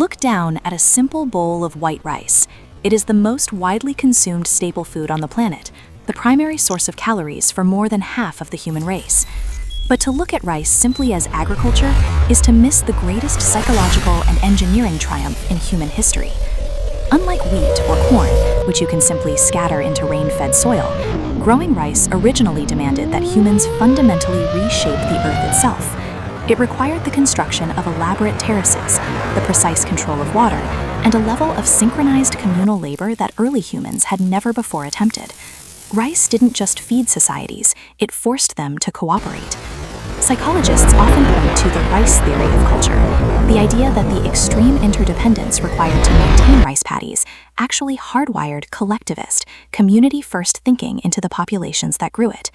Look down at a simple bowl of white rice. It is the most widely consumed staple food on the planet, the primary source of calories for more than half of the human race. But to look at rice simply as agriculture is to miss the greatest psychological and engineering triumph in human history. Unlike wheat or corn, which you can simply scatter into rain-fed soil, growing rice originally demanded that humans fundamentally reshape the earth itself. It required the construction of elaborate terraces, the precise control of water, and a level of synchronized communal labor that early humans had never before attempted. Rice didn't just feed societies, it forced them to cooperate. Psychologists often point to the rice theory of culture, the idea that the extreme interdependence required to maintain rice paddies actually hardwired collectivist, community-first thinking into the populations that grew it.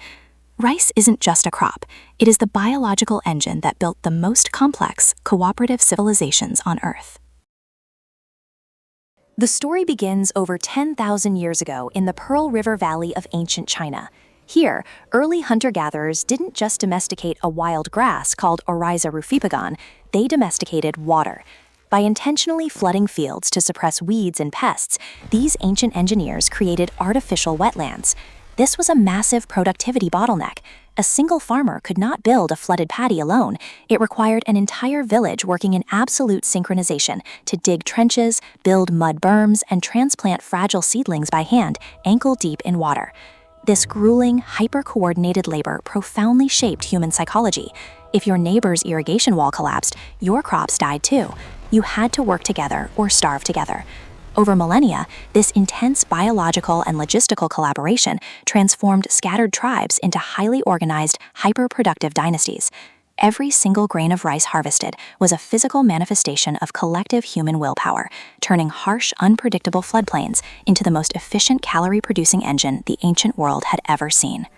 Rice isn't just a crop, it is the biological engine that built the most complex, cooperative civilizations on Earth. The story begins over 10,000 years ago in the Pearl River Valley of ancient China. Here, early hunter-gatherers didn't just domesticate a wild grass called Oryza rufipagon, they domesticated water. By intentionally flooding fields to suppress weeds and pests, these ancient engineers created artificial wetlands. This was a massive productivity bottleneck. A single farmer could not build a flooded paddy alone. It required an entire village working in absolute synchronization to dig trenches, build mud berms, and transplant fragile seedlings by hand, ankle-deep in water. This grueling, hyper-coordinated labor profoundly shaped human psychology. If your neighbor's irrigation wall collapsed, your crops died too. You had to work together or starve together. Over millennia, this intense biological and logistical collaboration transformed scattered tribes into highly organized, hyper-productive dynasties. Every single grain of rice harvested was a physical manifestation of collective human willpower, turning harsh, unpredictable floodplains into the most efficient calorie-producing engine the ancient world had ever seen.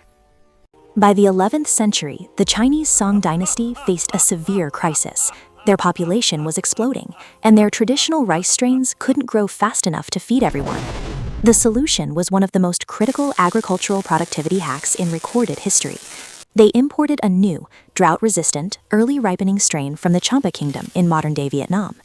By the 11th century, the Chinese Song dynasty faced a severe crisis. Their population was exploding, and their traditional rice strains couldn't grow fast enough to feed everyone. The solution was one of the most critical agricultural productivity hacks in recorded history. They imported a new, drought-resistant, early-ripening strain from the Champa Kingdom in modern-day Vietnam.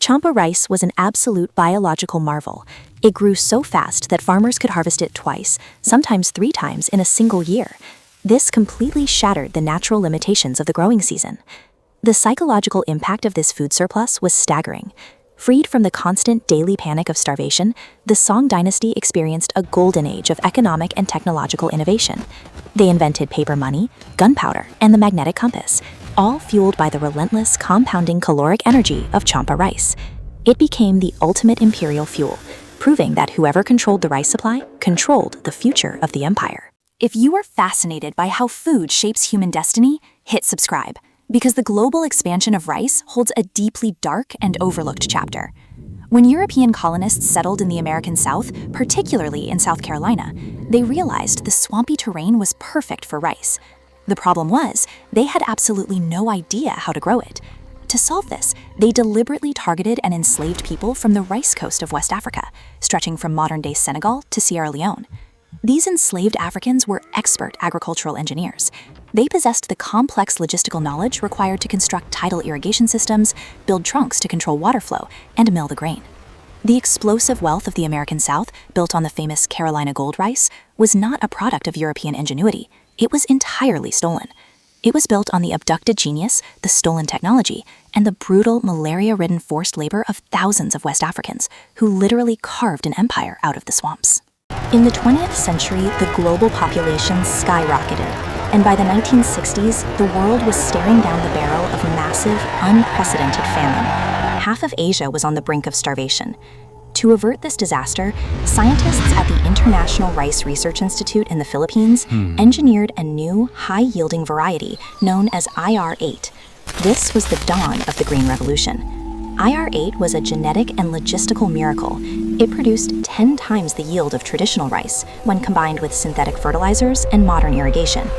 Champa rice was an absolute biological marvel. It grew so fast that farmers could harvest it twice, sometimes 3 times in a single year. This completely shattered the natural limitations of the growing season. The psychological impact of this food surplus was staggering. Freed from the constant daily panic of starvation, the Song dynasty experienced a golden age of economic and technological innovation. They invented paper money, gunpowder, and the magnetic compass, all fueled by the relentless compounding caloric energy of Champa rice. It became the ultimate imperial fuel, proving that whoever controlled the rice supply controlled the future of the empire. If you are fascinated by how food shapes human destiny, hit subscribe, because the global expansion of rice holds a deeply dark and overlooked chapter. When European colonists settled in the American South, particularly in South Carolina, they realized the swampy terrain was perfect for rice. The problem was, they had absolutely no idea how to grow it. To solve this, they deliberately targeted and enslaved people from the rice coast of West Africa, stretching from modern-day Senegal to Sierra Leone. These enslaved Africans were expert agricultural engineers. They possessed the complex logistical knowledge required to construct tidal irrigation systems, build trunks to control water flow, and mill the grain. The explosive wealth of the American South, built on the famous Carolina gold rice, was not a product of European ingenuity. It was entirely stolen. It was built on the abducted genius, the stolen technology, and the brutal, malaria-ridden forced labor of thousands of West Africans who literally carved an empire out of the swamps. In the 20th century, the global population skyrocketed, and by the 1960s, the world was staring down the barrel of massive, unprecedented famine. Half of Asia was on the brink of starvation. To avert this disaster, scientists at the International Rice Research Institute in the Philippines engineered a new, high-yielding variety known as IR8. This was the dawn of the Green Revolution. IR8 was a genetic and logistical miracle. It produced 10 times the yield of traditional rice when combined with synthetic fertilizers and modern irrigation.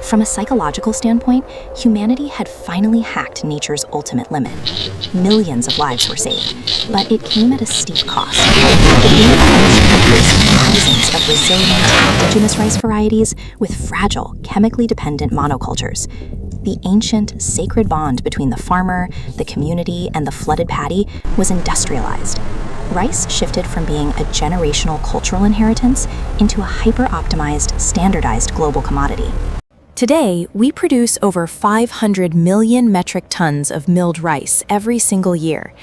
From a psychological standpoint, humanity had finally hacked nature's ultimate limit. Millions of lives were saved, but it came at a steep cost. The Green Revolution replaced thousands of resilient indigenous rice varieties with fragile, chemically dependent monocultures. The ancient, sacred bond between the farmer, the community, and the flooded paddy was industrialized. Rice shifted from being a generational cultural inheritance into a hyper-optimized, standardized global commodity. Today, we produce over 500 million metric tons of milled rice every single year.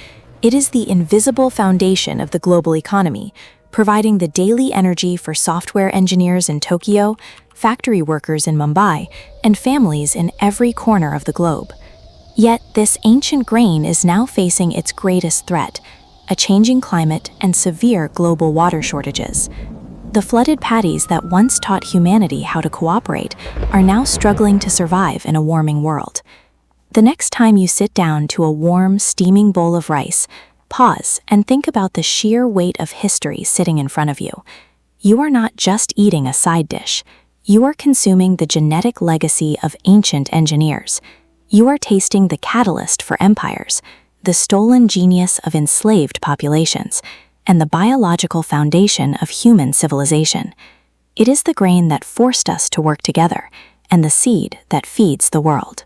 It is the invisible foundation of the global economy, providing the daily energy for software engineers in Tokyo, factory workers in Mumbai, and families in every corner of the globe. Yet, this ancient grain is now facing its greatest threat: a changing climate and severe global water shortages. The flooded paddies that once taught humanity how to cooperate are now struggling to survive in a warming world. The next time you sit down to a warm, steaming bowl of rice, pause and think about the sheer weight of history sitting in front of you. You are not just eating a side dish. You are consuming the genetic legacy of ancient engineers. You are tasting the catalyst for empires, the stolen genius of enslaved populations, and the biological foundation of human civilization. It is the grain that forced us to work together, and the seed that feeds the world.